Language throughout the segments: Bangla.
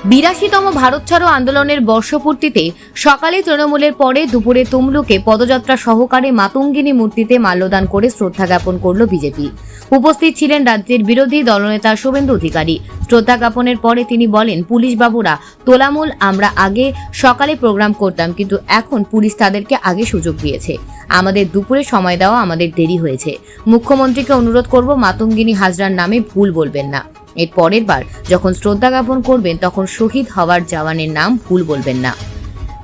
82তম ভারত ছাড়ো আন্দোলনের বর্ষপূর্তিতে সকালে তৃণমূলের পরে দুপুরে তমলুকে পদযাত্রা সহকারে মাতঙ্গিনী মূর্তিতে মাল্যদান করে শ্রদ্ধা জ্ঞাপন করল বিজেপি। উপস্থিত ছিলেন রাজ্যের বিরোধী দলনেতা শুভেন্দু অধিকারী। শ্রদ্ধা জ্ঞাপনের পরে তিনি বলেন, পুলিশ বাবুরা তোলামূল আমরা আগে সকালে প্রোগ্রাম করতাম, কিন্তু এখন পুলিশ তাদেরকে আগে সুযোগ দিয়েছে। আমাদের দুপুরে সময় দেওয়া আমাদের দেরি হয়েছে। মুখ্যমন্ত্রীকে অনুরোধ করব, মাতঙ্গিনী হাজরার নামে ভুল বলবেন না। এর পরের বার যখন শ্রদ্ধা জ্ঞাপন করবেন তখন শহীদ হওয়ার জওয়ানের নাম ভুল বলবেন না,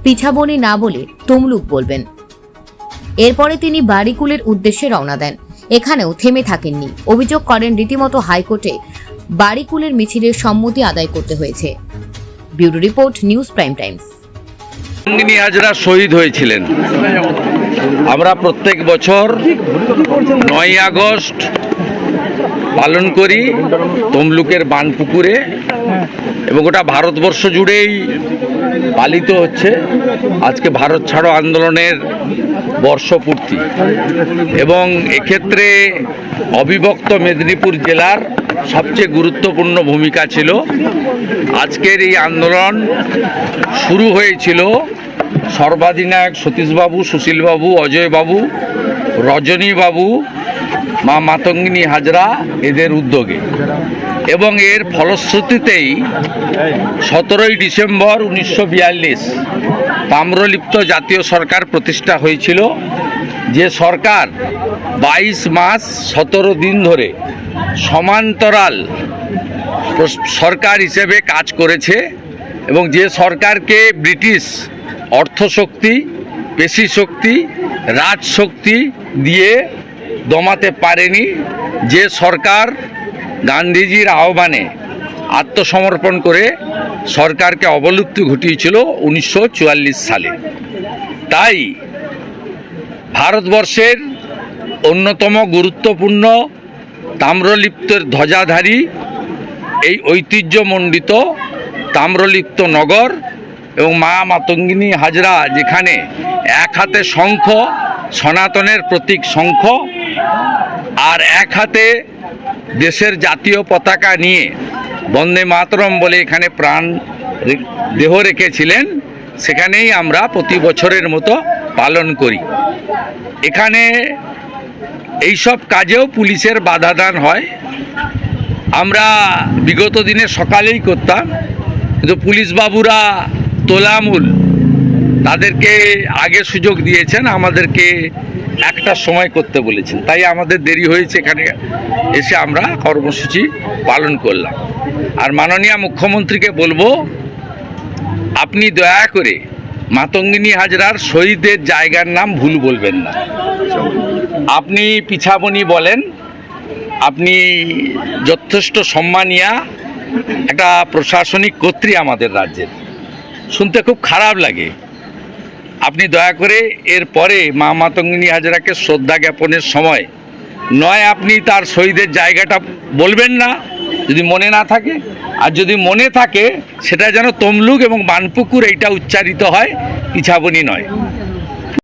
পিছাবনি না বলে তমলুক বলবেন। এরপরে তিনি বাড়িকুলের উদ্দেশ্যে রওনা দেন। এখানেও থেমে থাকেননি। অভিযোগ করেন রীতিমতো হাইকোর্টে বাড়িকুলের মিছিলের সম্মতি আদায় করতে হয়েছে। Bureau report, news prime times. Matangini Hazra শহীদ হয়েছিলেন। আমরা প্রত্যেক বছর 9ই আগস্ট পালন করি তমলুকের বানপুকুরে, এবং গোটা ভারতবর্ষ জুড়েই পালিত হচ্ছে। আজকে ভারত ছাড়ো আন্দোলনের বর্ষপূর্তি, এবং এক্ষেত্রে অবিভক্ত মেদিনীপুর জেলার সবচেয়ে গুরুত্বপূর্ণ ভূমিকা ছিল। আজকের এই আন্দোলন শুরু হয়েছিল সর্বাধিনায়ক সতীশবাবু, সুশীলবাবু, অজয়বাবু, রজনীবাবু, মা মাতঙ্গিনী হাজরা এদের উদ্যোগে, এবং এর ফলশ্রুতিতেই 17ই ডিসেম্বর 1942 তাম্রলিপ্ত জাতীয় সরকার প্রতিষ্ঠা হয়েছিল, যে সরকার 22 মাস 17 দিন ধরে সমান্তরাল সরকার হিসেবে কাজ করেছে, এবং যে সরকারকে ব্রিটিশ অর্থশক্তি, পেশিশক্তি, রাজশক্তি দিয়ে দমাতে পারেনি, যে সরকার গান্ধীজির আহ্বানে আত্মসমর্পণ করে সরকারকে অবলুপ্তি ঘটিয়েছিল 1944 সালে। তাই ভারতবর্ষের অন্যতম গুরুত্বপূর্ণ তাম্রলিপ্তের ধ্বজাধারী এই ঐতিহ্যমণ্ডিত তাম্রলিপ্ত নগর, এবং মা মাতঙ্গিনী হাজরা যেখানে এক হাতে শঙ্খ, সনাতনের প্রতীক শঙ্খ, আর এক হাতে দেশের জাতীয় পতাকা নিয়ে বন্দে মাতরম বলে এখানে প্রাণ দেহ রেখেছিলেন, সেখানেই আমরা প্রতি বছরের মতো পালন করি। এখানে এইসব কাজেও পুলিশের বাধাদান হয়। আমরা বিগত দিনে সকালেই করতাম, কিন্তু পুলিশ বাবুরা তোলামূল তাদেরকে আগে সুযোগ দিয়েছেন, আমাদেরকে একটার সময় করতে বলেছেন। তাই আমাদের দেরি হয়েছে, এখানে এসে আমরা কর্মসূচি পালন করলাম। আর মাননীয় মুখ্যমন্ত্রীকে বলবো, আপনি দয়া করে মাতঙ্গিনী হাজরার শহীদের জায়গার নাম ভুল বলবেন না। আপনি পিছাবনি বলেন, আপনি যথেষ্ট সম্মানীয় একটা প্রশাসনিক কর্ত্রী আমাদের রাজ্যের, শুনতে খুব খারাপ লাগে। আপনি দয়া করে এরপরে মা মাতঙ্গিনী হাজরাকে শ্রদ্ধা জ্ঞাপনের সময় নয় আপনি তার শহীদের জায়গাটা বলবেন না, যদি মনে না থাকে, আর যদি মনে থাকে সেটা যেন তমলুক এবং বানপুকুর এইটা উচ্চারিত হয়, পিছাবনি নয়।